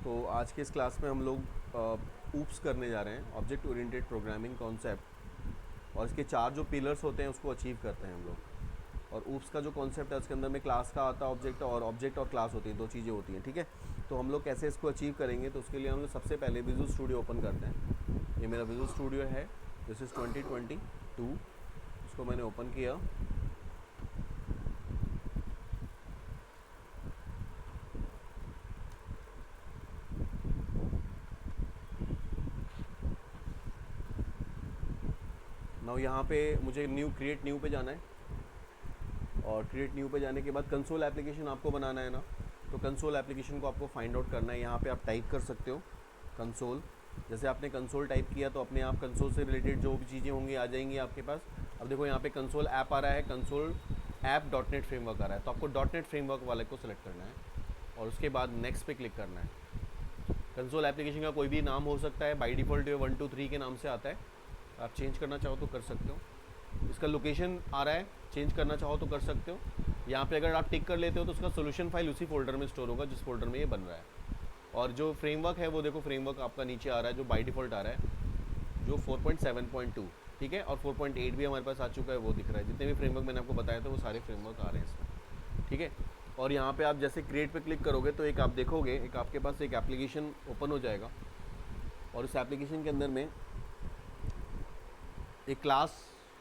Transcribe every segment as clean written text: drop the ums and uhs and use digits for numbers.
तो आज के इस क्लास में हम लोग ऊप्स करने जा रहे हैं, ऑब्जेक्ट ओरिएंटेड प्रोग्रामिंग कॉन्सेप्ट, और इसके चार जो पिलर्स होते हैं उसको अचीव करते हैं हम लोग। और ऊप्स का जो कॉन्सेप्ट है उसके अंदर में क्लास का आता है, ऑब्जेक्ट और क्लास होती हैं, दो चीज़ें होती हैं, ठीक है। तो हम लोग कैसे इसको अचीव करेंगे, तो उसके लिए हम लोग सबसे पहले विजुअल स्टूडियो ओपन करते हैं। ये मेरा विजुअल स्टूडियो है, दिस इज़ 2022। इसको मैंने ओपन किया। नाउ यहाँ पे मुझे क्रिएट न्यू पे जाना है, और क्रिएट न्यू पे जाने के बाद कंसोल एप्लीकेशन आपको बनाना है ना। तो कंसोल एप्लीकेशन को आपको फाइंड आउट करना है। यहाँ पे आप टाइप कर सकते हो कंसोल। जैसे आपने कंसोल टाइप किया तो अपने आप कंसोल से रिलेटेड जो भी चीज़ें होंगी आ जाएंगी आपके पास। अब देखो यहाँ पे कंसोल ऐप आ रहा है, कंसोल ऐप .NET फ्रेमवर्क आ रहा है, तो आपको .NET फ्रेमवर्क वाले को सिलेक्ट करना है और उसके बाद नेक्स्ट पे क्लिक करना है। कंसोल एप्लीकेशन का कोई भी नाम हो सकता है, बाई डिफ़ॉल्ट 1 2 3 के नाम से आता है। आप चेंज करना चाहो तो कर सकते हो। इसका लोकेशन आ रहा है, चेंज करना चाहो तो कर सकते हो। यहाँ पे अगर आप टिक कर लेते हो तो उसका सोल्यूशन फाइल उसी फोल्डर में स्टोर होगा जिस फोल्डर में ये बन रहा है। और जो फ्रेमवर्क है वो देखो, फ्रेमवर्क आपका नीचे आ रहा है जो बाई डिफ़ॉल्ट आ रहा है, जो 4.7.2, ठीक है। और 4.8 भी हमारे पास आ चुका है, वो दिख रहा है। जितने भी फ्रेमवर्क मैंने आपको बताया था वो सारे फ्रेमवर्क आ रहे हैं इसमें, ठीक है। और यहाँ पे आप जैसे क्रिएट पे क्लिक करोगे तो एक आप देखोगे, एक आपके पास एक एप्लीकेशन ओपन हो जाएगा, और इस एप्लीकेशन के अंदर में एक क्लास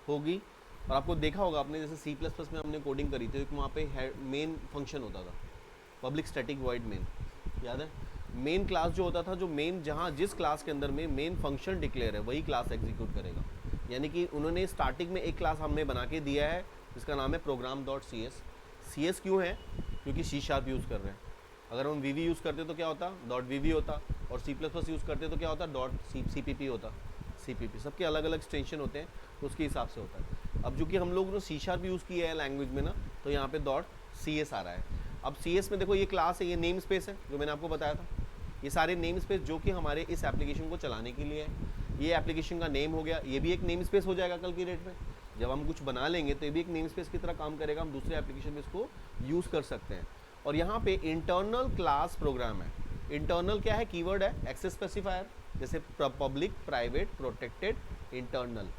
होगी। और आपको देखा होगा आपने, जैसे C++ में हमने कोडिंग करी थी, एक वहाँ पे मेन फंक्शन होता था, पब्लिक स्टैटिक वॉइड मेन, याद है। मेन क्लास जो होता था, जो मेन जहाँ जिस क्लास के अंदर में मेन फंक्शन डिक्लेयर है वही क्लास एग्जीक्यूट करेगा। यानी कि उन्होंने स्टार्टिंग में एक क्लास हमें बना के दिया है जिसका नाम है program.cs। CS क्यों है? क्योंकि C# यूज़ कर रहे हैं। अगर हम VB यूज़ करते तो क्या होता, .VB होता। और C++ यूज़ करते तो क्या होता, .CPP होता, CPP। सबके अलग अलग एक्सटेंशन होते हैं, तो उसके हिसाब से होता है। अब जो कि हम लोग ने C# यूज़ किया है लैंग्वेज में ना, तो यहाँ पे .CS आ रहा है। अब CS में देखो ये क्लास है, ये नेम स्पेस है जो मैंने आपको बताया था। ये सारे नेम स्पेस जो कि हमारे इस एप्लीकेशन को चलाने के लिए है। ये एप्लीकेशन का नेम हो गया, ये भी एक नेम स्पेस हो जाएगा कल की डेट में। जब हम कुछ बना लेंगे तो ये भी एक नेम स्पेस की तरह काम करेगा, हम दूसरे एप्लीकेशन में इसको यूज़ कर सकते हैं। और यहाँ पे इंटरनल क्लास प्रोग्राम है। इंटरनल क्या है? कीवर्ड है, एक्सेस स्पेसिफायर, जैसे पब्लिक, प्राइवेट, प्रोटेक्टेड, इंटरनल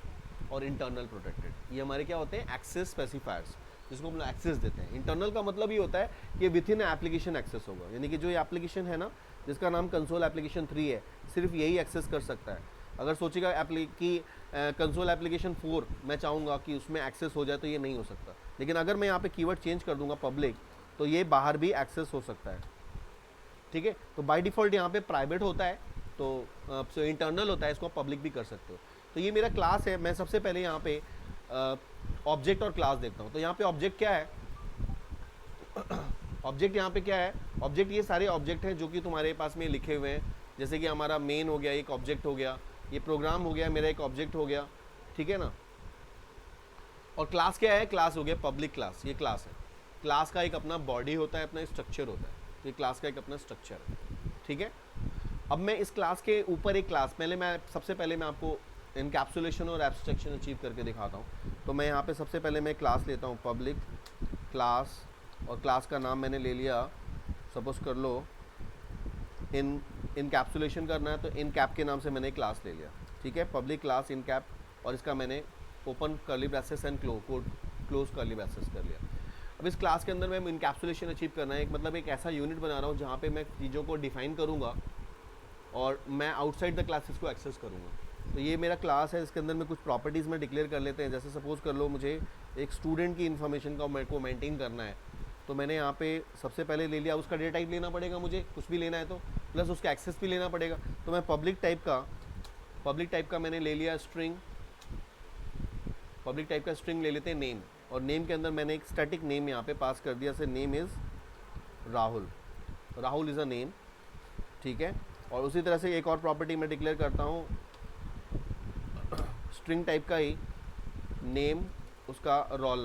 और इंटरनल प्रोटेक्टेड। ये हमारे क्या होते हैं? एक्सेस स्पेसिफायर्स, जिसको हम लोग एक्सेस देते हैं। इंटरनल का मतलब ये होता है कि विथ इन एप्लीकेशन एक्सेस होगा, यानी कि जो ये एप्लीकेशन है ना, जिसका नाम कंसोल एप्लीकेशन 3 है, सिर्फ यही एक्सेस कर सकता है। अगर सोचेगा कि कंसोल एप्लीकेशन 4 मैं चाहूँगा कि उसमें एक्सेस हो जाए, तो ये नहीं हो सकता। लेकिन अगर मैं यहाँ पे कीवर्ड चेंज कर दूंगा पब्लिक, तो ये बाहर भी एक्सेस हो सकता है, ठीक है। तो बाय डिफ़ॉल्ट यहाँ पे प्राइवेट होता है, तो इंटरनल होता है, इसको आप पब्लिक भी कर सकते हो। तो ये मेरा क्लास है। मैं सबसे पहले यहाँ पे ऑब्जेक्ट और क्लास देखता हूँ। तो यहाँ पे ऑब्जेक्ट क्या है? ऑब्जेक्ट यहाँ पे क्या है? ऑब्जेक्ट ये सारे ऑब्जेक्ट हैं जो कि तुम्हारे पास में लिखे हुए हैं। जैसे कि हमारा मेन हो गया, एक ऑब्जेक्ट हो गया, ये प्रोग्राम हो गया, मेरा एक ऑब्जेक्ट हो गया, ठीक है ना। और क्लास क्या है? क्लास हो गया पब्लिक क्लास, ये क्लास है। क्लास का एक अपना बॉडी होता है, अपना स्ट्रक्चर होता है, तो ये क्लास का एक अपना स्ट्रक्चर है, ठीक है। अब मैं इस क्लास के ऊपर एक क्लास, सबसे पहले मैं आपको इनकैप्सुलेशन और एब्स्ट्रैक्शन अचीव करके दिखाता हूँ। तो मैं यहाँ पे सबसे पहले मैं क्लास लेता हूँ, पब्लिक क्लास, और क्लास का नाम मैंने ले लिया, सपोज कर लो इनकैप्सुलेशन करना है तो इनकैप के नाम से मैंने क्लास ले लिया, ठीक है। पब्लिक क्लास इनकैप, और इसका मैंने open curly braces and close curly braces कर लिया। अब इस क्लास के अंदर मैं इनकैप्सुलेशन अचीव करना है, एक मतलब एक ऐसा यूनिट बना रहा हूँ जहाँ पे मैं चीज़ों को डिफाइन करूँगा और मैं आउटसाइड द क्लासेस को एक्सेस करूँगा। तो ये मेरा क्लास है, इसके अंदर में कुछ प्रॉपर्टीज़ में डिक्लेयर कर लेते हैं। जैसे सपोज कर लो मुझे एक स्टूडेंट की इन्फॉर्मेशन का मेरे को मेंटेन करना है, तो मैंने यहाँ पे सबसे पहले ले लिया, उसका डेटा टाइप लेना पड़ेगा मुझे, कुछ भी लेना है तो, प्लस उसका एक्सेस भी लेना पड़ेगा। तो मैं पब्लिक टाइप का मैंने ले लिया स्ट्रिंग, पब्लिक टाइप का स्ट्रिंग ले लेते हैं नेम, और नेम के अंदर मैंने एक स्टैटिक नेम यहाँ पे पास कर दिया, से name is Rahul, Rahul is a name, ठीक है। और उसी तरह से एक और प्रॉपर्टी मैं डिक्लेयर करता हूँ स्ट्रिंग टाइप का ही, नेम, उसका रोल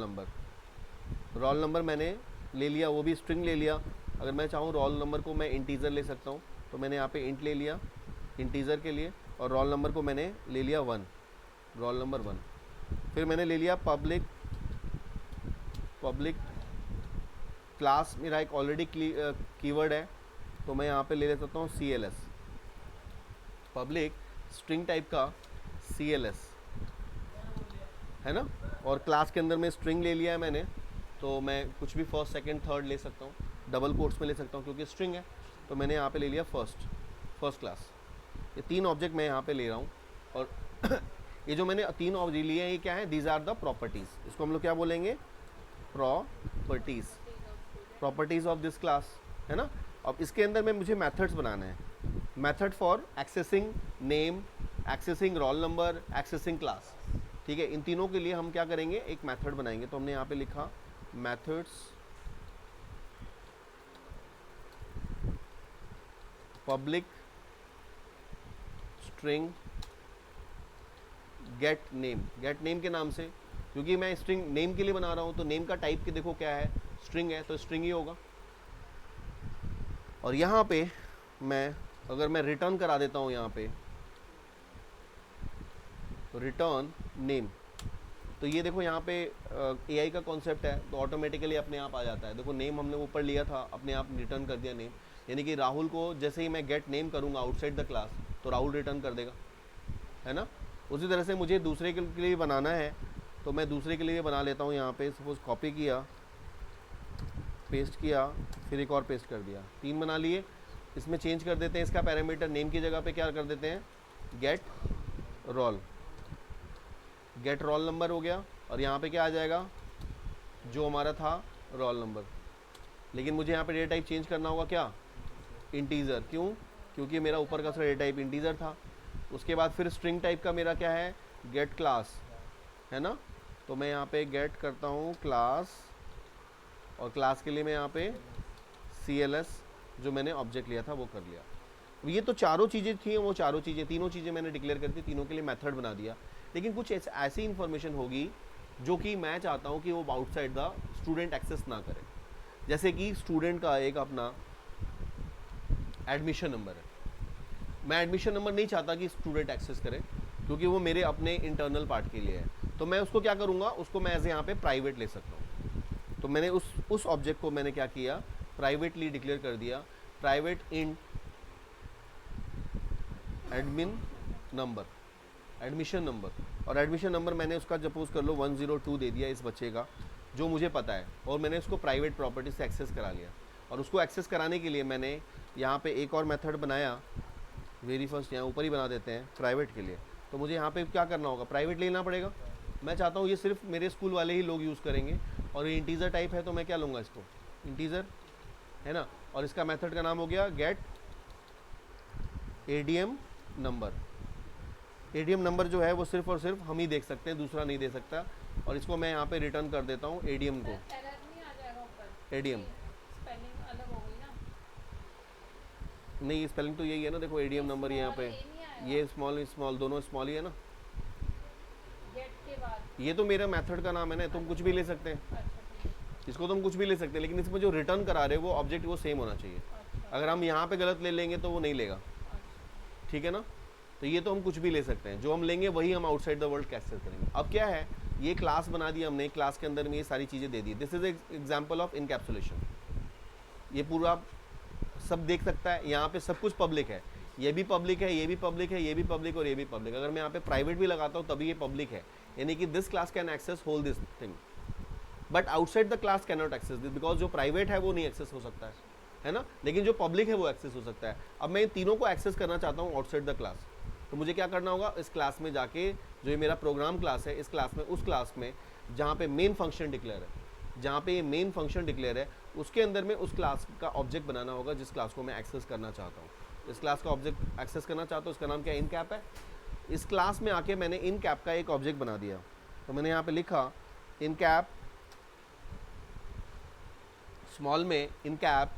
नंबर मैंने ले लिया, वो भी स्ट्रिंग ले लिया। अगर मैं चाहूँ रोल नंबर को मैं इंटीज़र ले सकता हूँ, तो मैंने यहाँ पे इंट ले लिया इंटीज़र के लिए, और रोल नंबर को मैंने ले लिया 1, रोल नंबर 1। फिर मैंने ले लिया पब्लिक क्लास, मेरा एक ऑलरेडी कीवर्ड है, तो मैं यहाँ पे ले लेता हूँ CLS, पब्लिक स्ट्रिंग टाइप का CLS, है ना। और क्लास के अंदर में स्ट्रिंग ले लिया है मैंने, तो मैं कुछ भी फर्स्ट सेकंड थर्ड ले सकता हूँ, डबल कोट्स में ले सकता हूँ क्योंकि स्ट्रिंग है। तो मैंने यहाँ पे ले लिया फर्स्ट क्लास। ये 3 ऑब्जेक्ट मैं यहाँ पे ले रहा हूँ। और ये जो मैंने 3 ऑब्जेक्ट लिए हैं ये क्या है, दीज आर द प्रॉपर्टीज़। इसको हम लोग क्या बोलेंगे, प्रॉपर्टीज़ ऑफ दिस क्लास, है ना। अब इसके अंदर में मुझे मेथड्स बनाना है, method for accessing name, accessing roll number, accessing class. ठीक है, इन तीनों के लिए हम क्या करेंगे, एक मेथड बनाएंगे। तो हमने यहाँ पे लिखा methods public string gate name के नाम से, क्योंकि मैं स्ट्रिंग नेम के लिए बना रहा हूँ, तो नेम का टाइप के देखो क्या है, स्ट्रिंग है, तो स्ट्रिंग ही होगा। और यहाँ पे मैं अगर मैं रिटर्न करा देता हूँ यहाँ पे रिटर्न नेम, तो ये देखो यहाँ पे AI का कॉन्सेप्ट है, तो ऑटोमेटिकली अपने आप आ जाता है। देखो नेम हमने ऊपर लिया था, अपने आप रिटर्न कर दिया नेम, यानी कि राहुल को जैसे ही मैं गेट नेम करूँगा आउटसाइड द क्लास, तो राहुल रिटर्न कर देगा, है ना। उसी तरह से मुझे दूसरे के लिए बनाना है, तो मैं दूसरे के लिए बना लेता हूँ। यहाँ पे सपोज कॉपी किया, पेस्ट किया, फिर एक और पेस्ट कर दिया, 3 बना लिए। इसमें चेंज कर देते हैं इसका पैरामीटर, नेम की जगह पे क्या कर देते हैं, गेट रोल नंबर हो गया। और यहाँ पे क्या आ जाएगा, जो हमारा था रोल नंबर। लेकिन मुझे यहाँ पे डेटा टाइप चेंज करना होगा, क्या, इंटीजर। क्यों, क्योंकि मेरा ऊपर का डेटा टाइप इंटीजर था। उसके बाद फिर स्ट्रिंग टाइप का मेरा क्या है, गेट क्लास, है ना। तो मैं यहाँ पे गेट करता हूँ क्लास, और क्लास के लिए मैं यहाँ पे CLS जो मैंने ऑब्जेक्ट लिया था वो कर लिया। ये तो चारों चीज़ें थी, वो चारों चीज़ें, तीनों चीज़ें मैंने डिक्लेयर कर दी, तीनों के लिए मेथड बना दिया। लेकिन कुछ ऐसी इन्फॉर्मेशन होगी जो कि मैं चाहता हूँ कि वो आउटसाइड द स्टूडेंट एक्सेस ना करे। जैसे कि स्टूडेंट का एक अपना एडमिशन नंबर है, मैं एडमिशन नंबर नहीं चाहता कि स्टूडेंट एक्सेस करे, क्योंकि वो मेरे अपने इंटरनल पार्ट के लिए है। तो मैं उसको क्या करूँगा, उसको मैं ऐसे यहाँ पे प्राइवेट ले सकता हूँ। तो मैंने उस ऑब्जेक्ट को मैंने क्या किया, प्राइवेटली डिक्लेयर कर दिया, प्राइवेट इंट एडमिशन नंबर। और एडमिशन नंबर मैंने उसका सपोज कर लो 102 दे दिया इस बच्चे का, जो मुझे पता है, और मैंने उसको प्राइवेट प्रॉपर्टी से एक्सेस करा लिया। और उसको एक्सेस कराने के लिए मैंने यहाँ पे एक और मेथड बनाया, वेरी फर्स्ट यहाँ ऊपर ही बना देते हैं प्राइवेट के लिए। तो मुझे यहाँ पे क्या करना होगा, प्राइवेट लेना पड़ेगा। मैं चाहता हूँ ये सिर्फ मेरे स्कूल वाले ही लोग यूज़ करेंगे, और ये इंटीजर टाइप है, तो मैं क्या लूँगा, इसको इंटीजर, है ना। और इसका मेथड का नाम हो गया gate ADM number. ADM number जो है वो सिर्फ और सिर्फ हम ही देख सकते हैं, दूसरा नहीं दे सकता। और इसको मैं यहाँ पे रिटर्न कर देता हूँ ADM को, ADM नहीं, स्पेलिंग तो यही है ना, देखो ADM नंबर यहाँ पे, ये स्मॉल दोनों स्मॉल ही है ना। ये तो मेरा मेथड का नाम है ना, तुम कुछ भी ले सकते हैं, इसको तुम कुछ भी ले सकते हैं, लेकिन इसमें जो रिटर्न करा रहे हो वो ऑब्जेक्ट वो सेम होना चाहिए। अगर हम यहाँ पे गलत ले लेंगे तो वो नहीं लेगा, ठीक है ना। तो ये तो हम कुछ भी ले सकते हैं, जो हम लेंगे वही हम आउटसाइड द वर्ल्ड कैसे करेंगे। अब क्या है, ये क्लास बना दी हमने, क्लास के अंदर में ये सारी चीज़ें दे दी। This is example of encapsulation. ये पूरा सब देख सकता है, यहाँ पे सब कुछ पब्लिक है, ये भी पब्लिक है, ये भी पब्लिक है, ये भी पब्लिक और ये भी पब्लिक। अगर मैं यहाँ पे प्राइवेट भी लगाता हूँ तभी ये पब्लिक है, यानी कि this class can access whole this thing, but outside the class can not access this, because जो प्राइवेट है वो नहीं एक्सेस हो सकता है ना, लेकिन जो पब्लिक है वो एक्सेस हो सकता है। अब मैं इन तीनों को एक्सेस करना चाहता हूँ आउटसाइड द क्लास, तो मुझे क्या करना होगा, इस क्लास में जाके, जो ये मेरा प्रोग्राम क्लास है, इस क्लास में, उस क्लास में जहाँ पे मेन फंक्शन डिक्लेयर है, जहाँ पे ये मेन फंक्शन डिक्लेयर है, उसके अंदर में उस क्लास का ऑब्जेक्ट बनाना होगा जिस क्लास को मैं एक्सेस करना चाहता हूँ। इस क्लास का ऑब्जेक्ट एक्सेस करना चाहता हूँ, इसका नाम क्या है, इनकैप है। इस क्लास में आके मैंने इनकैप का एक ऑब्जेक्ट बना दिया, तो मैंने यहाँ पे लिखा इनकैप स्मॉल में incap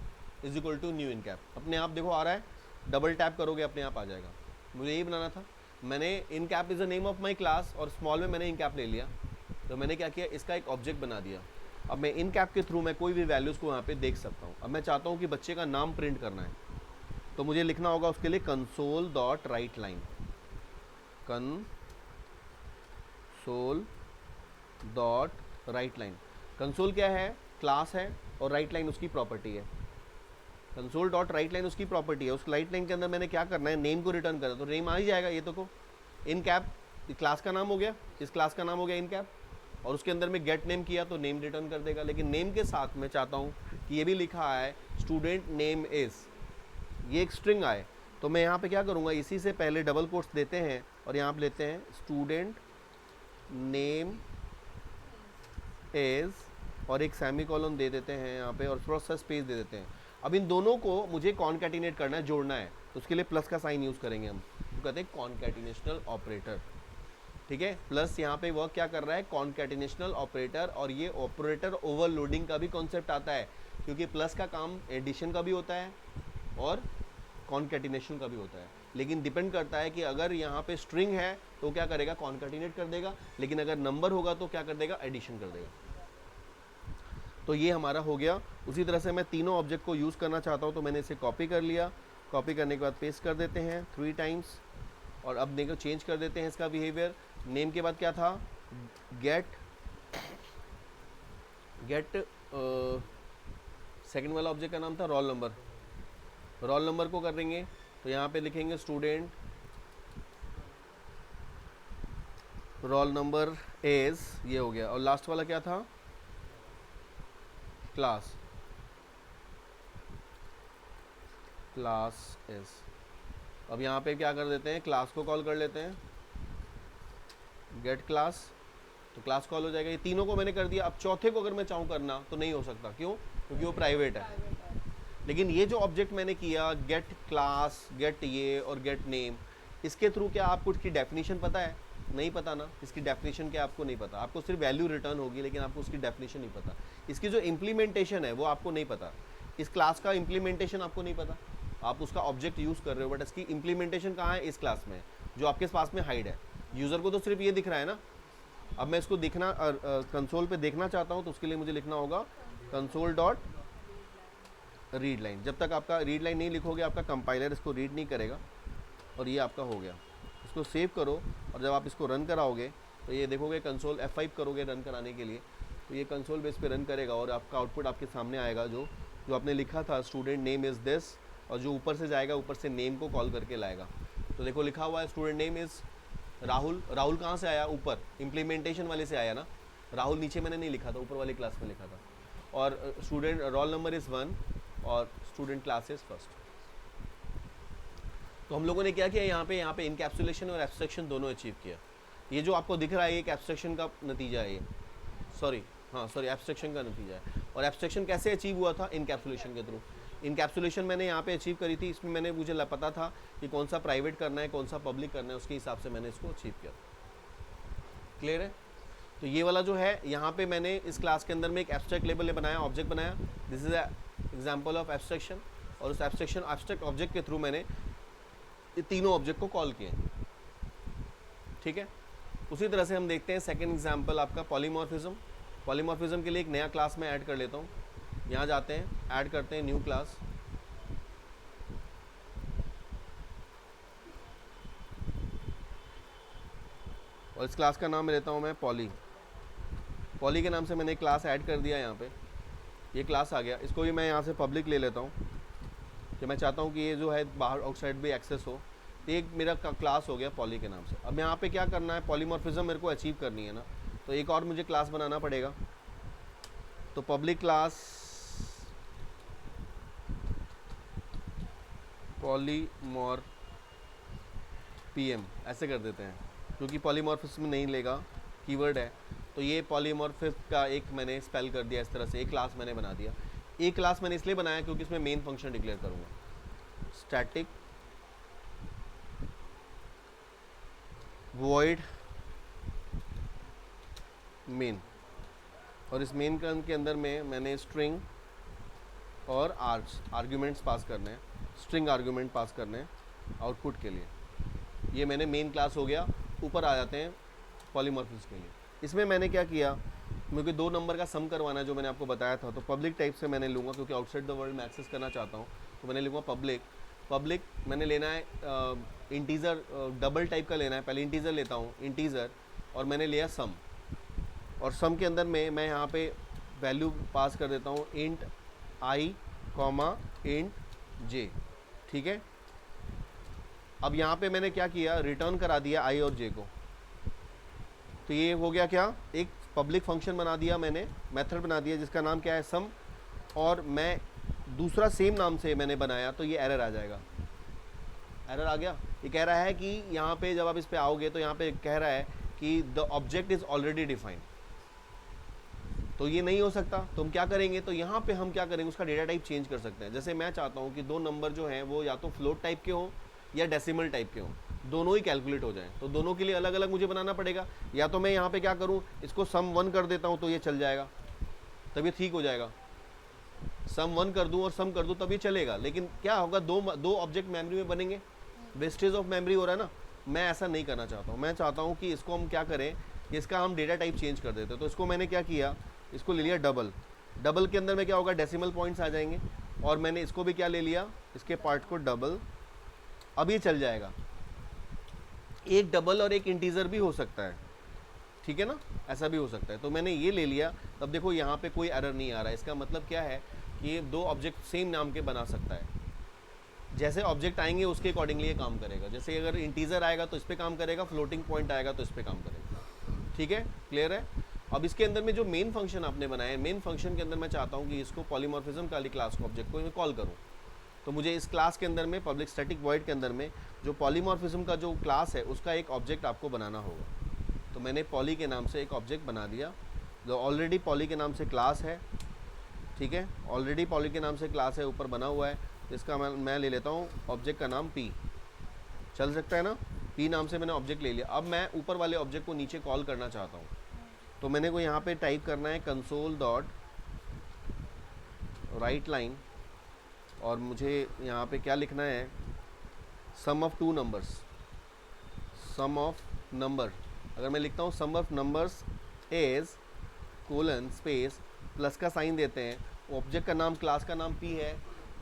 is equal to new incap. अपने आप देखो आ रहा है, डबल टैप करोगे अपने आप आ जाएगा। मुझे यही बनाना था, मैंने NCAP is the name of my class, और स्मॉल में मैंने इनकैप ले लिया, तो मैंने क्या किया, इसका एक ऑब्जेक्ट बना दिया। अब मैं इनकैप के थ्रू मैं कोई भी वैल्यूज़ को यहाँ पे देख सकता हूँ। अब मैं चाहता हूँ कि बच्चे का नाम प्रिंट करना है, तो मुझे लिखना होगा उसके लिए console dot right line, console dot right line. Console क्या है, क्लास है, और राइट लाइन उसकी प्रॉपर्टी है। कंसोल डॉट राइट लाइन उसकी प्रॉपर्टी है, उस राइट लाइन के अंदर मैंने क्या करना है, नेम को रिटर्न करना, तो नेम आ ही जाएगा। ये तो को इन कैप क्लास का नाम हो गया, इस क्लास का नाम हो गया इन कैप, और उसके अंदर में गेट नेम किया तो नेम रिटर्न कर देगा। लेकिन नेम के साथ मैं चाहता हूँ कि ये भी लिखा है स्टूडेंट नेम इज़, ये एक स्ट्रिंग आए, तो मैं यहाँ पे क्या करूँगा, इसी से पहले डबल कोट्स देते हैं और यहाँ पे लेते हैं स्टूडेंट नेम इज़ और एक सेमीकोलन दे देते हैं यहाँ पे और थोड़ा सा स्पेस दे देते हैं। अब इन दोनों को मुझे कॉन्कैटिनेट करना है, जोड़ना है, तो उसके लिए प्लस का साइन यूज़ करेंगे हम, तो कहते हैं कॉन्कैटिनेशनल ऑपरेटर। ठीक है, प्लस यहाँ पे वर्क क्या कर रहा है, कॉन्कैटिनेशनल ऑपरेटर, और ये ऑपरेटर ओवरलोडिंग का भी कॉन्सेप्ट आता है, क्योंकि प्लस का काम एडिशन का भी होता है और कॉन्कैटिनेशन का भी होता है। लेकिन डिपेंड करता है कि अगर यहाँ पे स्ट्रिंग है तो क्या करेगा, कॉन्कैटिनेट कर देगा, लेकिन अगर नंबर होगा तो क्या कर देगा, एडिशन कर देगा। तो ये हमारा हो गया। उसी तरह से मैं तीनों ऑब्जेक्ट को यूज़ करना चाहता हूँ, तो मैंने इसे कॉपी कर लिया, कॉपी करने के बाद पेस्ट कर देते हैं 3 टाइम्स, और अब देखो चेंज कर देते हैं इसका बिहेवियर। नेम के बाद क्या था, गेट सेकंड वाला ऑब्जेक्ट का नाम था रोल नंबर, रोल नंबर को कर देंगे, तो यहाँ पे लिखेंगे स्टूडेंट रोल नंबर इज, ये हो गया। और लास्ट वाला क्या था, क्लास इज। अब यहाँ पे क्या कर देते हैं, क्लास को कॉल कर लेते हैं, गेट क्लास, तो क्लास कॉल हो जाएगा। ये तीनों को मैंने कर दिया। अब चौथे को अगर मैं चाहूँ करना तो नहीं हो सकता, क्यों, क्योंकि वो प्राइवेट है। लेकिन ये जो ऑब्जेक्ट मैंने किया, गेट क्लास, गेट ये और गेट नेम, इसके थ्रू क्या आपको इसकी डेफिनेशन पता है, नहीं पता ना, इसकी डेफिनेशन क्या आपको नहीं पता, आपको सिर्फ वैल्यू रिटर्न होगी, लेकिन आपको उसकी डेफिनेशन नहीं पता। इसकी जो इम्प्लीमेंटेशन है वो आपको नहीं पता, इस क्लास का इम्प्लीमेंटेशन आपको नहीं पता, आप उसका ऑब्जेक्ट यूज़ कर रहे हो, बट इसकी इम्प्लीमेंटेशन कहाँ है, इस क्लास में, जो आपके पास में हाइड है। यूज़र को तो सिर्फ ये दिख रहा है ना। अब मैं इसको दिखना कंसोल पे देखना चाहता हूँ, तो उसके लिए मुझे लिखना होगा कंसोल डॉट रीड लाइन। जब तक आपका रीड लाइन नहीं लिखोगे, आपका कंपाइलर इसको रीड नहीं करेगा, और ये आपका हो गया। इसको सेव करो, और जब आप इसको रन कराओगे तो ये देखोगे, कंसोल F5 करोगे रन कराने के लिए, तो ये कंसोल बेस पे रन करेगा, और आपका आउटपुट आपके सामने आएगा, जो आपने लिखा था स्टूडेंट नेम इज़ दिस, और जो ऊपर से जाएगा, ऊपर से नेम को कॉल करके लाएगा। तो देखो लिखा हुआ है student name is Rahul. Rahul कहाँ से आया, ऊपर इम्प्लीमेंटेशन वाले से आया ना, राहुल नीचे मैंने नहीं लिखा था, ऊपर वाली क्लास में लिखा था। और स्टूडेंट रोल नंबर इज़ 1 और स्टूडेंट क्लास इज़ फर्स्ट। तो हम लोगों ने क्या किया, यहाँ पे इनकैप्सुलेशन और एब्स्ट्रैक्शन दोनों अचीव किया। ये जो आपको दिख रहा है, एक एब्स्ट्रैक्शन का नतीजा है, ये सॉरी एब्स्ट्रैक्शन का नतीजा है। और एब्स्ट्रैक्शन कैसे अचीव हुआ था, इनकैप्सुलेशन के थ्रू। इनकैप्सुलेशन मैंने यहाँ पे अचीव करी थी, इसमें मैंने मुझे पता था कि कौन सा प्राइवेट करना है, कौन सा पब्लिक करना है, उसके हिसाब से मैंने इसको अचीव किया। क्लियर है। तो ये वाला जो है, यहाँ पे मैंने इस क्लास के अंदर में एक एब्स्ट्रैक्ट लेबल बनाया, ऑब्जेक्ट बनाया, this is example of abstraction, और उस एब्स्ट्रैक्ट ऑब्जेक्ट के थ्रू मैंने ये तीनों ऑब्जेक्ट को कॉल किए। ठीक है। उसी तरह से हम देखते हैं सेकेंड एग्जाम्पल आपका पॉलीमॉर्फिज्म। पॉलीमॉर्फिज्म के लिए एक नया क्लास मैं ऐड कर लेता हूँ। यहाँ जाते हैं, ऐड करते हैं न्यू क्लास, और इस क्लास का नाम लेता हूँ मैं पॉली। पॉली के नाम से मैंने एक क्लास ऐड कर दिया। यहाँ पे ये क्लास आ गया, इसको भी मैं यहाँ से पब्लिक ले लेता हूँ, कि मैं चाहता हूँ कि ये जो है बाहर आउटसाइड भी एक्सेस हो। तो एक मेरा क्लास हो गया पॉली के नाम से। अब यहाँ पे क्या करना है, पॉलीमॉर्फिज्म मेरे को अचीव करनी है ना, तो एक और मुझे क्लास बनाना पड़ेगा। तो पब्लिक क्लास पॉलीमॉर्फ PM ऐसे कर देते हैं, क्योंकि पॉलीमॉर्फिज्म नहीं लेगा, कीवर्ड है। तो ये पॉलीमॉर्फिज्म का एक मैंने स्पेल कर दिया इस तरह से, एक क्लास मैंने बना दिया। एक क्लास मैंने इसलिए बनाया क्योंकि इसमें मेन फंक्शन डिक्लेयर करूँगा, स्टैटिक वॉइड मेन, और इस मेन के अंदर में मैंने स्ट्रिंग और आर्ग्यूमेंट्स पास करने हैं, स्ट्रिंग आर्ग्यूमेंट पास करने हैं आउटपुट के लिए। ये मैंने मेन क्लास हो गया। ऊपर आ जाते हैं पॉलीमॉर्फिज्म के लिए। इसमें मैंने क्या किया, मुझे 2 नंबर का सम करवाना है, जो मैंने आपको बताया था। तो पब्लिक टाइप से मैंने लूँगा, क्योंकि आउटसाइड द वर्ल्ड में एक्सेस करना चाहता हूँ, तो मैंने लूँगा पब्लिक मैंने लेना है इंटीजर, डबल टाइप का लेना है। पहले इंटीजर लेता हूँ, इंटीजर, और मैंने लिया सम, और सम के अंदर में मैं यहाँ पे वैल्यू पास कर देता हूँ इंट i, इंट जे, ठीक है। अब यहाँ पे मैंने क्या किया, रिटर्न करा दिया आई और जे को, तो ये हो गया क्या, एक पब्लिक फंक्शन बना दिया मैंने, मेथड बना दिया जिसका नाम क्या है सम, और मैं दूसरा सेम नाम से मैंने बनाया, तो ये एरर आ जाएगा। एरर आ गया, ये कह रहा है कि यहाँ पे जब आप इस पे आओगे तो यहाँ पे कह रहा है कि the object is already defined, तो ये नहीं हो सकता। तो हम क्या करेंगे, तो यहाँ पे हम क्या करेंगे, उसका डेटा टाइप चेंज कर सकते हैं। जैसे मैं चाहता हूँ कि दो नंबर जो हैं वो या तो फ्लोट टाइप के हों या डेसिमल टाइप के हों, दोनों ही कैलकुलेट हो जाएं, तो दोनों के लिए अलग अलग मुझे बनाना पड़ेगा। या तो मैं यहाँ पे क्या करूँ, इसको सम 1 कर देता हूँ तो ये चल जाएगा, तब ये ठीक हो जाएगा। सम 1 कर दूँ और सम कर दूँ तब ये चलेगा, लेकिन क्या होगा, दो ऑब्जेक्ट मेमोरी में बनेंगे, वेस्टेज ऑफ मेमोरी हो रहा है ना। मैं ऐसा नहीं करना चाहता हूँ, मैं चाहता हूँ कि इसको हम क्या करें, कि इसका हम डेटा टाइप चेंज कर देते हैं। तो इसको मैंने क्या किया, इसको ले लिया डबल, डबल के अंदर में क्या होगा, डेसिमल पॉइंट्स आ जाएंगे, और मैंने इसको भी क्या ले लिया, इसके पार्ट को डबल। अब ये चल जाएगा, एक डबल और एक इंटीजर भी हो सकता है, ठीक है ना, ऐसा भी हो सकता है। तो मैंने ये ले लिया, तब देखो यहाँ पे कोई एरर नहीं आ रहा है। इसका मतलब क्या है कि ये दो ऑब्जेक्ट सेम नाम के बना सकता है। जैसे ऑब्जेक्ट आएंगे उसके अकॉर्डिंगली ये काम करेगा। जैसे अगर इंटीजर आएगा तो इस पर काम करेगा, फ्लोटिंग पॉइंट आएगा तो इस पर काम करेगा, ठीक है, क्लियर है। अब इसके अंदर में जो मेन फंक्शन आपने बनाया है, मेन फंक्शन के अंदर मैं चाहता हूँ कि इसको पॉलीमॉर्फिज्म वाली क्लास को, ऑब्जेक्ट को मैं कॉल करूँ। तो मुझे इस क्लास के अंदर में, पब्लिक स्टैटिक वॉइड के अंदर में जो पॉलीमॉर्फिज्म का जो क्लास है उसका एक ऑब्जेक्ट आपको बनाना होगा। तो मैंने पॉली के नाम से एक ऑब्जेक्ट बना दिया, जो ऑलरेडी पॉली के नाम से क्लास है, ठीक है, ऑलरेडी पॉली के नाम से क्लास है, ऊपर बना हुआ है। इसका मैं ले लेता हूँ ऑब्जेक्ट का नाम पी, चल सकता है ना, पी नाम से मैंने ऑब्जेक्ट ले लिया। अब मैं ऊपर वाले ऑब्जेक्ट को नीचे कॉल करना चाहता हूँ, तो मैंने को यहाँ पे टाइप करना है कंसोल डॉट राइट लाइन, और मुझे यहाँ पे क्या लिखना है, sum of two numbers, sum of number. अगर मैं लिखता हूँ sum of numbers is colon space plus का साइन देते हैं, ऑब्जेक्ट का नाम, क्लास का नाम पी है,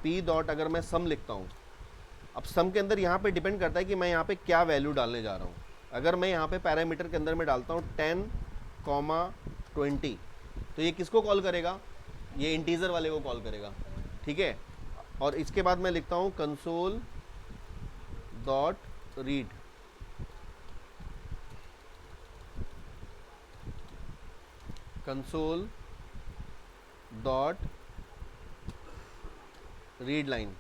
पी डॉट अगर मैं सम लिखता हूँ। अब सम के अंदर यहाँ पे डिपेंड करता है कि मैं यहाँ पे क्या वैल्यू डालने जा रहा हूँ। अगर मैं यहाँ पे पैरामीटर के अंदर में डालता हूँ 10,20, तो ये किसको कॉल करेगा, ये इंटीजर वाले को कॉल करेगा, ठीक है। और इसके बाद मैं लिखता हूँ console dot read, console dot read line,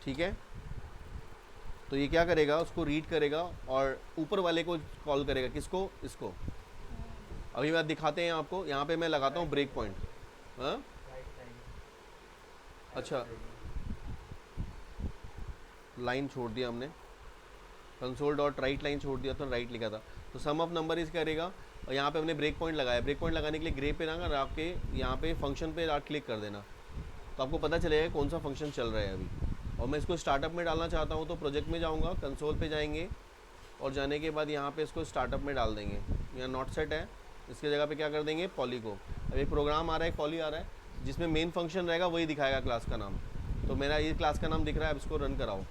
ठीक है। तो ये क्या करेगा, उसको रीड करेगा और ऊपर वाले को कॉल करेगा, किसको, इसको। अभी बात दिखाते हैं आपको, यहाँ पे मैं लगाता हूँ ब्रेक पॉइंट। हाँ अच्छा, लाइन छोड़ दिया हमने, कंसोल डॉट राइट लाइन छोड़ दिया, तो राइट लिखा था। तो सम ऑफ नंबर इस करेगा, और यहाँ पे हमने ब्रेक पॉइंट लगाया। ब्रेक पॉइंट लगाने के लिए ग्रे पे ना आपके यहाँ पे फंक्शन पे राइट क्लिक कर देना, तो आपको पता चलेगा कौन सा फंक्शन चल रहा है अभी। और मैं इसको स्टार्टअप में डालना चाहता हूँ, तो प्रोजेक्ट में जाऊँगा, कंसोल पे जाएंगे, और जाने के बाद यहाँ पे इसको स्टार्टअप में डाल देंगे। यहाँ नॉट सेट है, इसके जगह पे क्या कर देंगे, पॉली को। अब एक प्रोग्राम आ रहा है, पॉली आ रहा है, जिसमें मेन फंक्शन रहेगा वही दिखाएगा क्लास का नाम। तो मेरा ये क्लास का नाम दिख रहा है, अब इसको रन कराओ।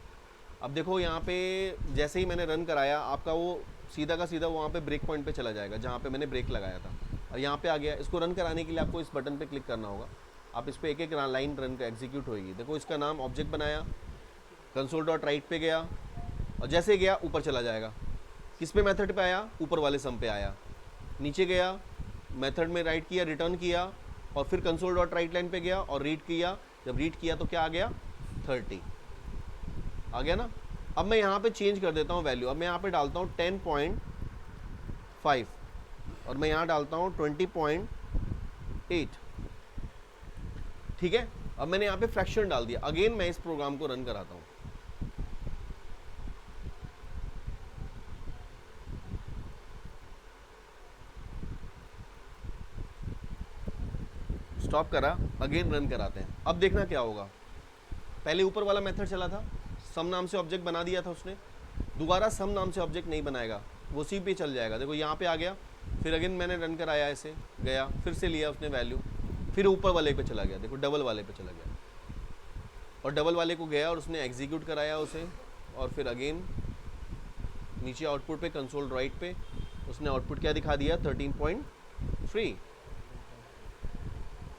अब देखो यहाँ पे जैसे ही मैंने रन कराया, आपका वो सीधा का सीधा वहाँ पे ब्रेक पॉइंट पे चला जाएगा जहाँ पे मैंने ब्रेक लगाया था, और यहाँ पे आ गया। इसको रन कराने के लिए आपको इस बटन पे क्लिक करना होगा, आप इस पर एक एक लाइन रन का एग्जीक्यूट होगी। देखो इसका नाम ऑब्जेक्ट बनाया, कंसोल डॉट राइट पे गया, और जैसे गया ऊपर चला जाएगा। किस पे मेथड पे आया, ऊपर वाले सम पे आया, नीचे गया, मेथड में राइट किया, रिटर्न किया, और फिर कंसोल डॉट राइट लाइन पे गया और रीड किया। जब रीड किया तो क्या आ गया, 30 आ गया ना। अब मैं यहाँ पे चेंज कर देता हूँ वैल्यू, अब मैं यहाँ पे डालता हूँ 10.5, और मैं यहाँ डालता हूँ 20.8, ठीक है। अब मैंने यहाँ पे फ्रैक्शन डाल दिया। अगेन मैं इस प्रोग्राम को रन कराता हूँ, स्टॉप करा, अगेन रन कराते हैं। अब देखना क्या होगा, पहले ऊपर वाला मेथड चला था, सम नाम से ऑब्जेक्ट बना दिया था उसने, दोबारा सम नाम से ऑब्जेक्ट नहीं बनाएगा, वो उसी पे चल जाएगा। देखो यहाँ पे आ गया, फिर अगेन मैंने रन कराया, ऐसे गया, फिर से लिया उसने वैल्यू, फिर ऊपर वाले पे चला गया, देखो डबल वाले पे चला गया, और डबल वाले को गया और उसने एग्जीक्यूट कराया उसे, और फिर अगेन नीचे आउटपुट पे कंसोल राइट पे उसने आउटपुट क्या दिखा दिया, 13.3,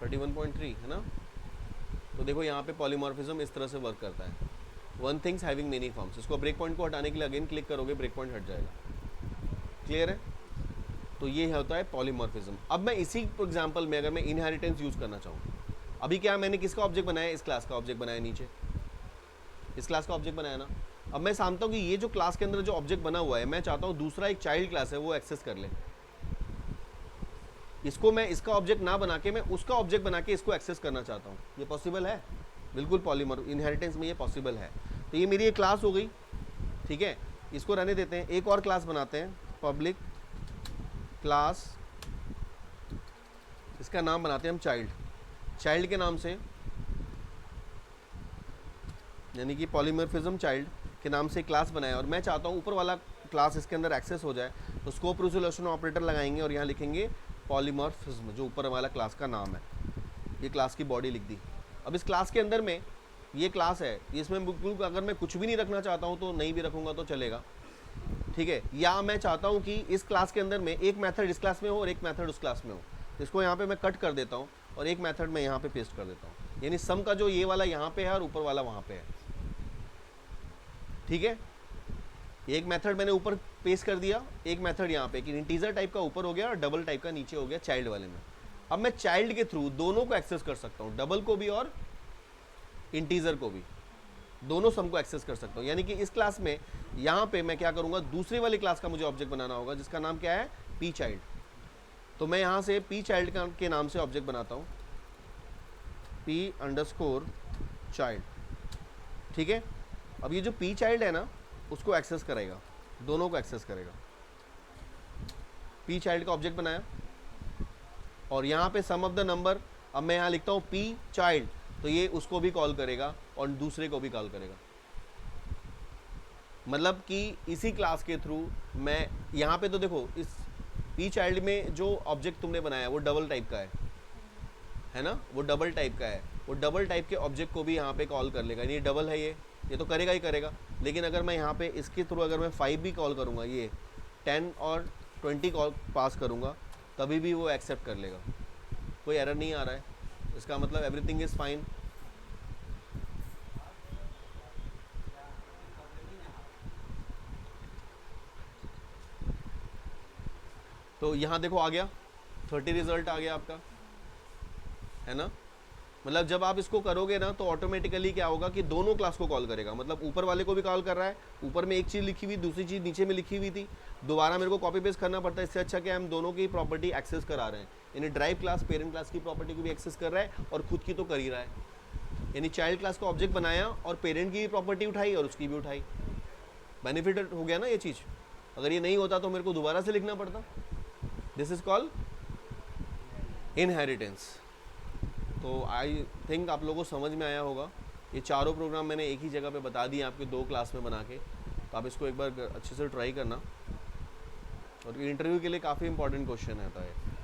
31.3 है ना। तो देखो यहाँ पे पॉलीमॉर्फिज्म इस तरह से वर्क करता है, one things having many forms. इसको ब्रेक पॉइंट को हटाने के लिए अगेन क्लिक करोगे, ब्रेक पॉइंट हट जाएगा। क्लियर है? तो ये होता है पॉलीमॉर्फिज्म। अब मैं इसी एग्जांपल में अगर मैं इनहेरिटेंस यूज़ करना चाहूँ, अभी क्या मैंने किसका ऑब्जेक्ट बनाया, इस क्लास का ऑब्जेक्ट बनाया, नीचे इस क्लास का ऑब्जेक्ट बनाया ना। अब मैं समझता हूँ कि ये जो क्लास के अंदर जो ऑब्जेक्ट बना हुआ है, मैं चाहता हूँ दूसरा एक चाइल्ड क्लास है वो एक्सेस कर ले। इसको मैं इसका ऑब्जेक्ट ना बना के मैं उसका ऑब्जेक्ट बना के इसको एक्सेस करना चाहता हूँ। ये पॉसिबल है? बिल्कुल पॉलीमॉर्फ इनहेरिटेंस में ये पॉसिबल है। तो ये मेरी एक क्लास हो गई, ठीक है। इसको रहने देते हैं, एक और क्लास बनाते हैं, पब्लिक क्लास, इसका नाम बनाते हैं हम चाइल्ड। चाइल्ड के नाम से, यानी कि पॉलीमॉर्फिज्म चाइल्ड के नाम से क्लास बनाया, और मैं चाहता हूँ ऊपर वाला क्लास इसके अंदर एक्सेस हो जाए। तो स्कोप रिजोल्यूशन ऑपरेटर लगाएंगे और यहाँ लिखेंगे पॉलीमॉर्फिज्म, जो ऊपर वाला क्लास का नाम है। ये क्लास की बॉडी लिख दी। अब इस क्लास के अंदर में ये क्लास है, इसमें बिल्कुल अगर मैं कुछ भी नहीं रखना चाहता हूँ तो नहीं भी रखूँगा तो चलेगा, ठीक है। या मैं चाहता हूँ कि इस क्लास के अंदर में एक मेथड इस क्लास में हो और एक मेथड उस क्लास में हो, तो इसको यहाँ पे मैं कट कर देता हूँ और एक मेथड मैं यहाँ पे पेस्ट कर देता हूँ। यानी सम का जो ये वाला यहाँ पे है और ऊपर वाला वहाँ पे है, ठीक है। एक मेथड मैंने ऊपर पेस्ट कर दिया, एक मेथड यहाँ पे कि इंटीजर टाइप का ऊपर हो गया और डबल टाइप का नीचे हो गया चाइल्ड वाले में। अब मैं चाइल्ड के थ्रू दोनों को एक्सेस कर सकता हूँ, डबल को भी और इंटीजर को भी, दोनों सम को एक्सेस कर सकता हूँ। यानी कि इस क्लास में यहाँ पे मैं क्या करूँगा, दूसरी वाली क्लास का मुझे ऑब्जेक्ट बनाना होगा जिसका नाम क्या है, पी चाइल्ड। तो मैं यहाँ से पी चाइल्ड के नाम से ऑब्जेक्ट बनाता हूँ, पी अंडरस्कोर चाइल्ड, ठीक है। अब ये जो पी चाइल्ड है ना, उसको एक्सेस करेगा, दोनों को एक्सेस करेगा। पी चाइल्ड का ऑब्जेक्ट बनाया और यहाँ पे सम ऑफ द नंबर, अब मैं यहाँ लिखता हूँ पी चाइल्ड, तो ये उसको भी कॉल करेगा और दूसरे को भी कॉल करेगा। मतलब कि इसी क्लास के थ्रू मैं यहाँ पे, तो देखो इस पी चाइल्ड में जो ऑब्जेक्ट तुमने बनाया वो डबल टाइप का है ना, वो डबल टाइप का है। वो डबल टाइप के ऑब्जेक्ट को भी यहाँ पे कॉल कर लेगा, ये डबल है, ये तो करेगा ही करेगा। लेकिन अगर मैं यहाँ पे इसके थ्रू अगर मैं 5 भी कॉल करूँगा, ये 10 और 20 कॉल पास करूँगा, तभी भी वो एक्सेप्ट कर लेगा, कोई एरर नहीं आ रहा है। इसका मतलब एवरीथिंग इज़ फाइन। तो यहाँ देखो आ गया 30 रिजल्ट आ गया आपका, है ना। मतलब जब आप इसको करोगे ना तो ऑटोमेटिकली क्या होगा कि दोनों क्लास को कॉल करेगा। मतलब ऊपर वाले को भी कॉल कर रहा है, ऊपर में एक चीज़ लिखी हुई, दूसरी चीज़ नीचे में लिखी हुई थी, दोबारा मेरे को कॉपी पेस्ट करना पड़ता है। इससे अच्छा कि हम दोनों की प्रॉपर्टी एक्सेस करा रहे हैं। यानी ड्राइव क्लास पेरेंट क्लास की प्रॉपर्टी को भी एक्सेस कर रहा है और खुद की तो कर ही रहा है। यानी चाइल्ड क्लास का ऑब्जेक्ट बनाया और पेरेंट की भी प्रॉपर्टी उठाई और उसकी भी उठाई। बेनिफिट हो गया ना ये चीज़। अगर ये नहीं होता तो मेरे को दोबारा से लिखना पड़ता। This is called inheritance. तो आई थिंक आप लोगों को समझ में आया होगा। ये चारों प्रोग्राम मैंने एक ही जगह पे बता दिए आपके 2 क्लास में बना के, तो आप इसको एक बार अच्छे से ट्राई करना। और इंटरव्यू के लिए काफ़ी इंपॉर्टेंट क्वेश्चन रहता है।